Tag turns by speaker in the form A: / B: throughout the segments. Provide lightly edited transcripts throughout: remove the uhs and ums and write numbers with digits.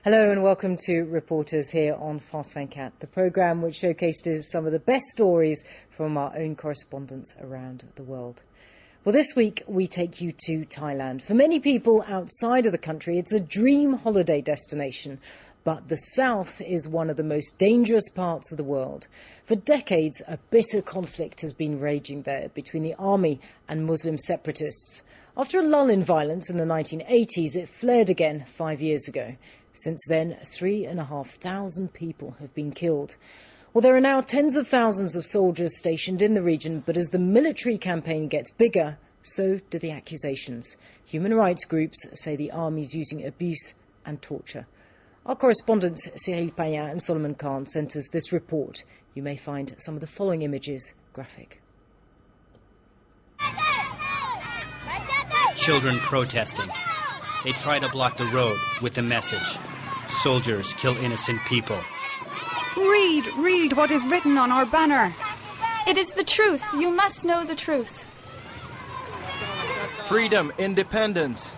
A: Hello and welcome to Reporters here on Fast Fan Cat, the programme which showcases some of the best stories from our own correspondents around the world. Well, this week we take you to Thailand. For many people outside of the country, it's a dream holiday destination. But the south is one of the most dangerous parts of the world. For decades, a bitter conflict has been raging there between the army and Muslim separatists. After a lull in violence in the 1980s, it flared again 5 years ago. Since then, 3,500 people have been killed. Well, there are now tens of thousands of soldiers stationed in the region, but as the military campaign gets bigger, so do the accusations. Human rights groups say the army's using abuse and torture. Our correspondents Cyril Payan and Solomon Khan sent us this report. You may find some of the following images graphic.
B: Children protesting. They try to block the road with a message. Soldiers kill innocent people.
C: Read what is written on our banner.
D: It is the truth. You must know the truth.
E: Freedom, independence.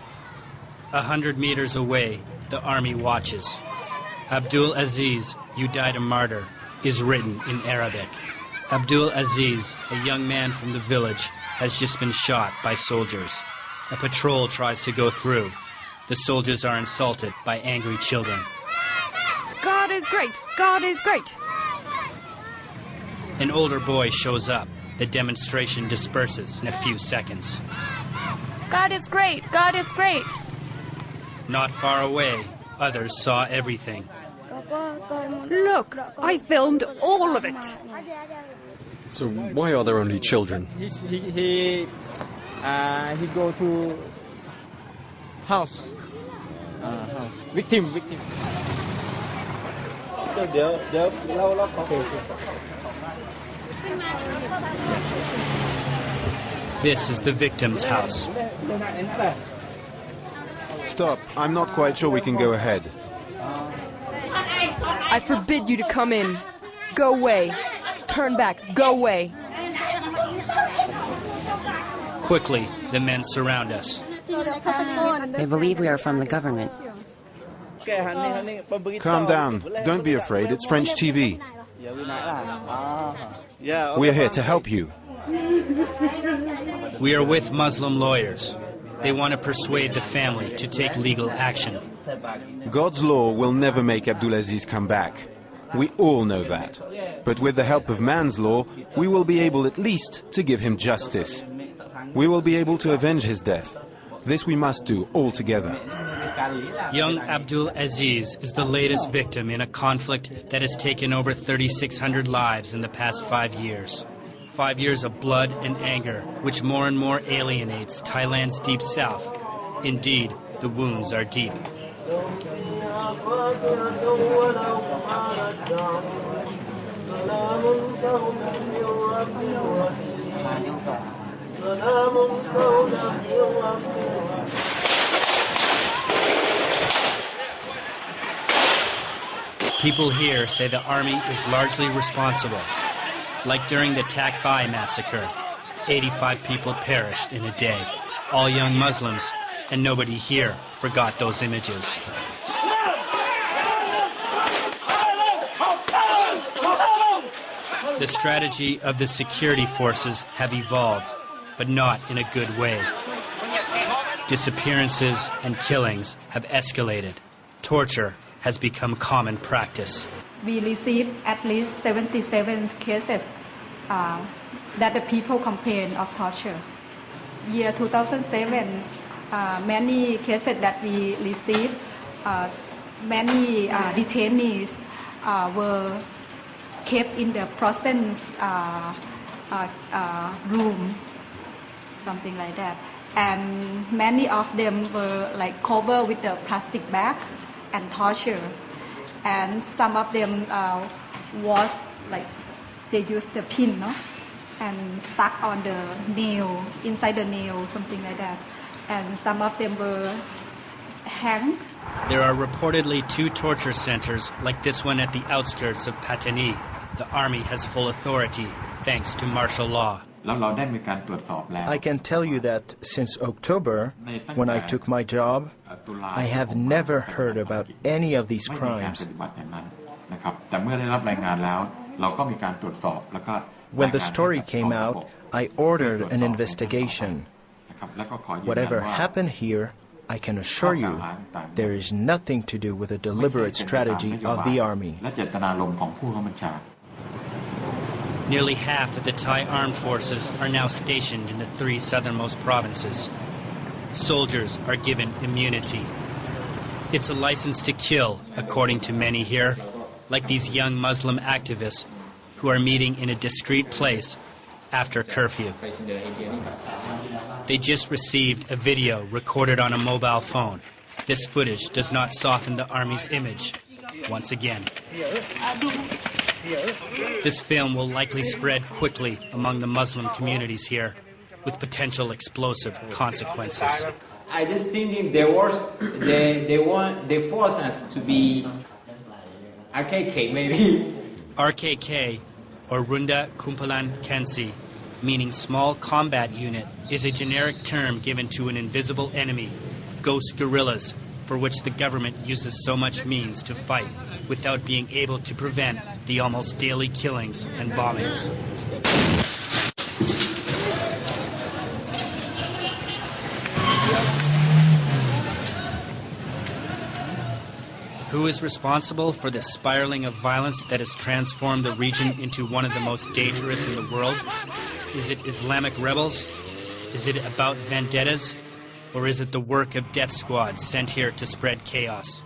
B: 100 meters away, the army watches. Abdul Aziz, you died a martyr, is written in Arabic. Abdul Aziz, a young man from the village, has just been shot by soldiers. A patrol tries to go through. The soldiers are insulted by angry children.
C: God is great! God is great!
B: An older boy shows up. The demonstration disperses in a few seconds.
D: God is great! God is great!
B: Not far away, others saw everything.
C: Look, I filmed all of it.
F: So why are there only children?
E: He go to house. Victim.
B: This is the victim's house.
G: Stop. I'm not quite sure we can go ahead.
H: I forbid you to come in. Go away. Turn back. Go away.
B: Quickly, the men surround us.
I: They believe we are from the government.
G: Calm down. Don't be afraid. It's French TV. We're here to help you.
B: We are with Muslim lawyers. They want to persuade the family to take legal action.
G: God's law will never make Abdulaziz come back. We all know that. But with the help of man's law, we will be able at least to give him justice. We will be able to avenge his death. This we must do all together.
B: Young Abdul Aziz is the latest victim in a conflict that has taken over 3,600 lives in the past 5 years. 5 years of blood and anger, which more and more alienates Thailand's deep south. Indeed, the wounds are deep. People here say the army is largely responsible. Like during the Tak Bai massacre, 85 people perished in a day. All young Muslims, and nobody here forgot those images. The strategy of the security forces have evolved, but not in a good way. Disappearances and killings have escalated. Torture has become common practice.
J: We received at least 77 cases that the people complain of torture. Year 2007, many cases that we received, many detainees were kept in the prison's room, something like that. And many of them were like covered with the plastic bag and torture. And some of them was like they used the pin, no? And stuck on the nail, inside the nail, something like that. And some of them were hanged.
B: There are reportedly 2 torture centers like this one at the outskirts of Pattani. The army has full authority thanks to martial law.
K: I can tell you that since October, when I took my job, I have never heard about any of these crimes. When the story came out, I ordered an investigation. Whatever happened here, I can assure you, there is nothing to do with a deliberate strategy of the army.
B: Nearly half of the Thai armed forces are now stationed in the 3 southernmost provinces. Soldiers are given immunity. It's a license to kill, according to many here, like these young Muslim activists who are meeting in a discreet place after curfew. They just received a video recorded on a mobile phone. This footage does not soften the army's image once again. This film will likely spread quickly among the Muslim communities here, with potential explosive consequences.
L: I just think they force us to be RKK maybe.
B: RKK, or Runda Kumpulan Kenci, meaning small combat unit, is a generic term given to an invisible enemy, ghost guerrillas, for which the government uses so much means to fight without being able to prevent the almost daily killings and bombings. Who is responsible for the spiraling of violence that has transformed the region into one of the most dangerous in the world? Is it Islamic rebels? Is it about vendettas? Or is it the work of death squads sent here to spread chaos?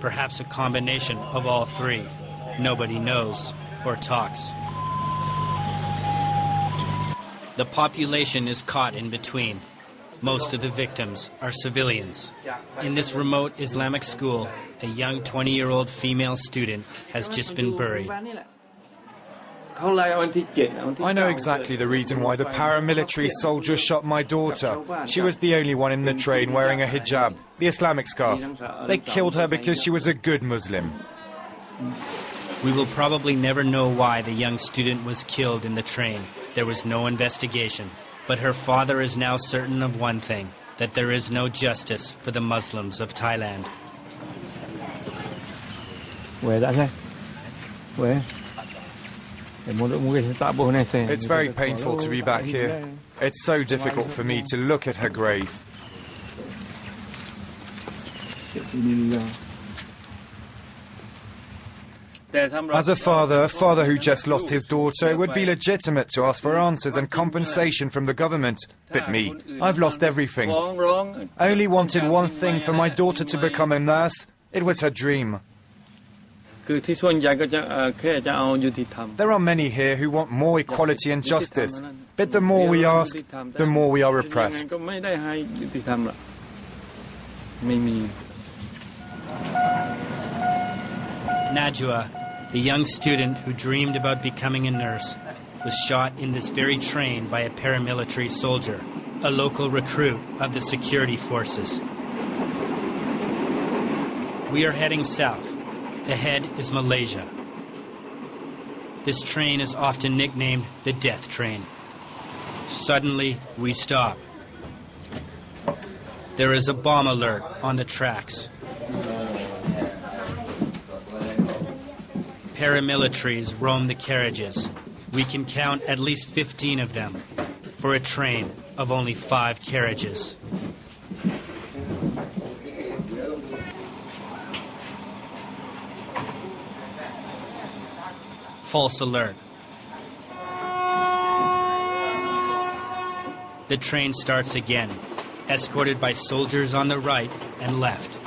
B: Perhaps a combination of all three. Nobody knows or talks. The population is caught in between. Most of the victims are civilians. In this remote Islamic school, a young 20-year-old female student has just been buried.
M: I know exactly the reason why the paramilitary soldiers shot my daughter. She was the only one in the train wearing a hijab, the Islamic scarf. They killed her because she was a good Muslim.
B: We will probably never know why the young student was killed in the train. There was no investigation. But her father is now certain of one thing, that there is no justice for the Muslims of Thailand.
M: It's very painful to be back here. It's so difficult for me to look at her grave. As a father who just lost his daughter, it would be legitimate to ask for answers and compensation from the government. But me, I've lost everything. I only wanted one thing, for my daughter to become a nurse. It was her dream. There are many here who want more equality and justice, but the more we ask, the more we are repressed.
B: Najwa, the young student who dreamed about becoming a nurse, was shot in this very train by a paramilitary soldier, a local recruit of the security forces. We are heading south. Ahead is Malaysia. This train is often nicknamed the Death Train. Suddenly, we stop. There is a bomb alert on the tracks. Paramilitaries roam the carriages. We can count at least 15 of them for a train of only 5 carriages. False alert. The train starts again, escorted by soldiers on the right and left.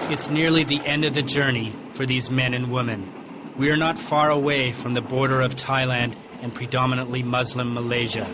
B: It's nearly the end of the journey for these men and women. We are not far away from the border of Thailand and predominantly Muslim Malaysia.